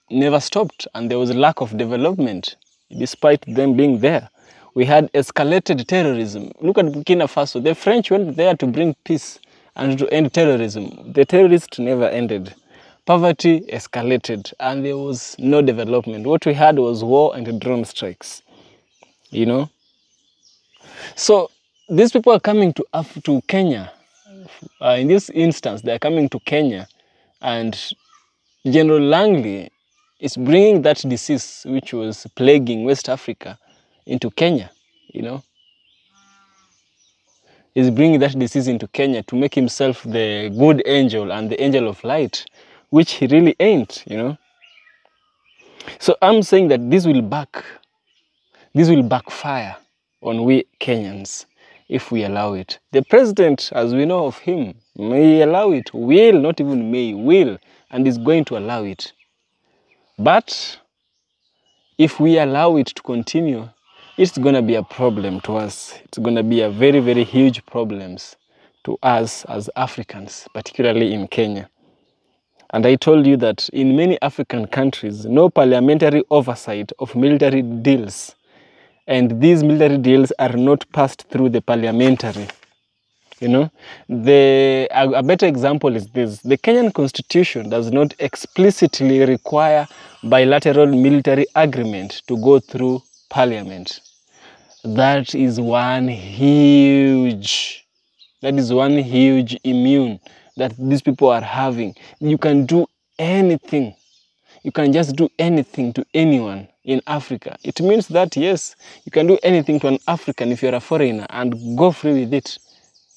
never stopped, and there was a lack of development, despite them being there. We had escalated terrorism. Look at Burkina Faso. The French went there to bring peace and to end terrorism. The terrorists never ended. Poverty escalated, and there was no development. What we had was war and drone strikes, you know. So these people are coming to Kenya. In this instance, they're coming to Kenya, and General Langley It's bringing that disease which was plaguing West Africa into Kenya, you know. He's bringing that disease into Kenya to make himself the good angel and the angel of light, which he really ain't, you know. So I'm saying that this will backfire on we Kenyans if we allow it. The president, as we know of him, may allow it, will, not even may, will, and is going to allow it. But if we allow it to continue, it's going to be a problem to us. It's going to be a very, very huge problem to us as Africans, particularly in Kenya. And I told you that in many African countries, no parliamentary oversight of military deals. And these military deals are not passed through the parliamentary. You know, a better example is this. The Kenyan constitution does not explicitly require bilateral military agreement to go through parliament. That is one huge immune that these people are having. You can do anything. You can just do anything to anyone in Africa. It means that, yes, you can do anything to an African if you're a foreigner and go free with it.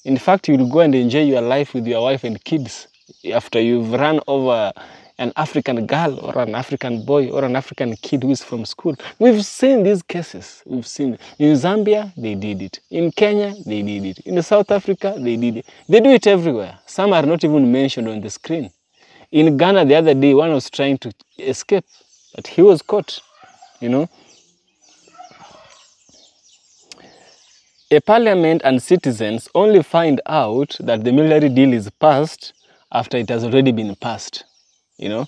In fact, you'll go and enjoy your life with your wife and kids after you've run over an African girl or an African boy or an African kid who is from school. We've seen these cases. We've seen in Zambia, they did it. In Kenya, they did it. In South Africa, they did it. They do it everywhere. Some are not even mentioned on the screen. In Ghana the other day, one was trying to escape, but he was caught, you know. A parliament and citizens only find out that the military deal is passed after it has already been passed, you know.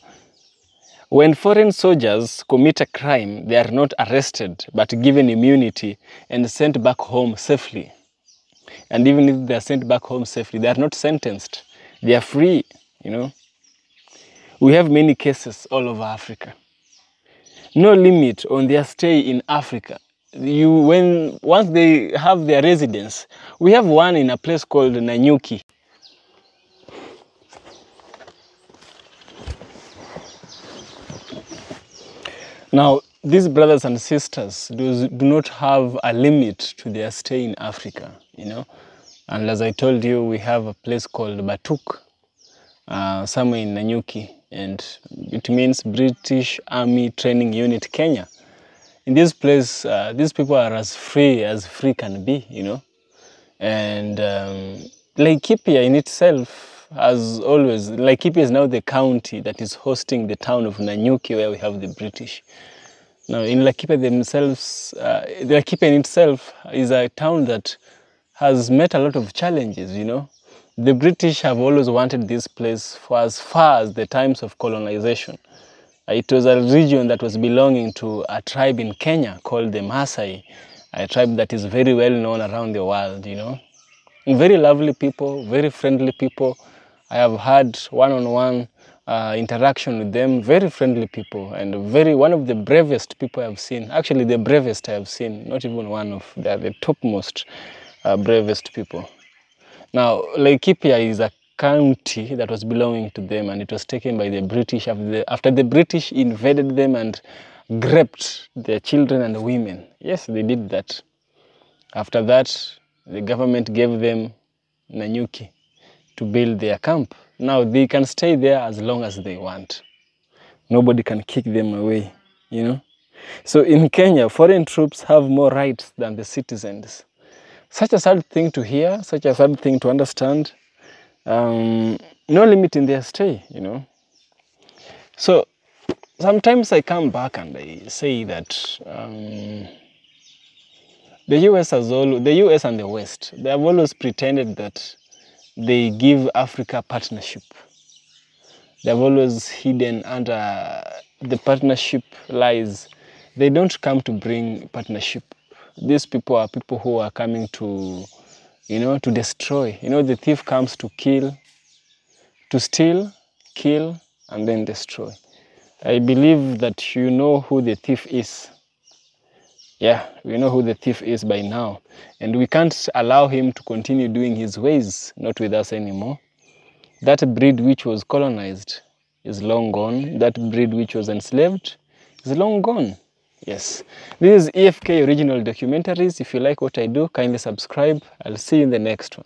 When foreign soldiers commit a crime, they are not arrested, but given immunity and sent back home safely. And even if they are sent back home safely, they are not sentenced. They are free, you know. We have many cases all over Africa. No limit on their stay in Africa. Once they have their residence, we have one in a place called Nanyuki. Now, these brothers and sisters do not have a limit to their stay in Africa, you know. And as I told you, we have a place called Batuk, somewhere in Nanyuki, and it means British Army Training Unit, Kenya. In this place, these people are as free can be, you know. And Laikipia in itself has always, Laikipia is now the county that is hosting the town of Nanyuki, where we have the British. Now in Laikipia themselves, Laikipia in itself is a town that has met a lot of challenges, you know. The British have always wanted this place for as far as the times of colonization. It was a region that was belonging to a tribe in Kenya called the Maasai, a tribe that is very well known around the world, you know. Very lovely people, very friendly people. I have had one-on-one interaction with them, very friendly people, and one of the bravest people I have seen. Actually, the bravest I have seen, not even one of, they are the topmost bravest people. Now, Laikipia is a county that was belonging to them, and it was taken by the British after the British invaded them and raped their children and women. Yes, they did that. After that, the government gave them Nanyuki to build their camp. Now they can stay there as long as they want. Nobody can kick them away, you know. So in Kenya, foreign troops have more rights than the citizens. Such a sad thing to hear, such a sad thing to understand. No limit in their stay, you know. So sometimes I come back and I say that the US and the West, they have always pretended that they give Africa partnership. They have always hidden under the partnership lies. They don't come to bring partnership. These people are people who are coming to, you know, to destroy. You know, the thief comes to kill, to steal, kill, and then destroy. I believe that you know who the thief is. Yeah, we know who the thief is by now. And we can't allow him to continue doing his ways, not with us anymore. That breed which was colonized is long gone. That breed which was enslaved is long gone. Yes. This is EFK Original Documentaries. If you like what I do, kindly subscribe. I'll see you in the next one.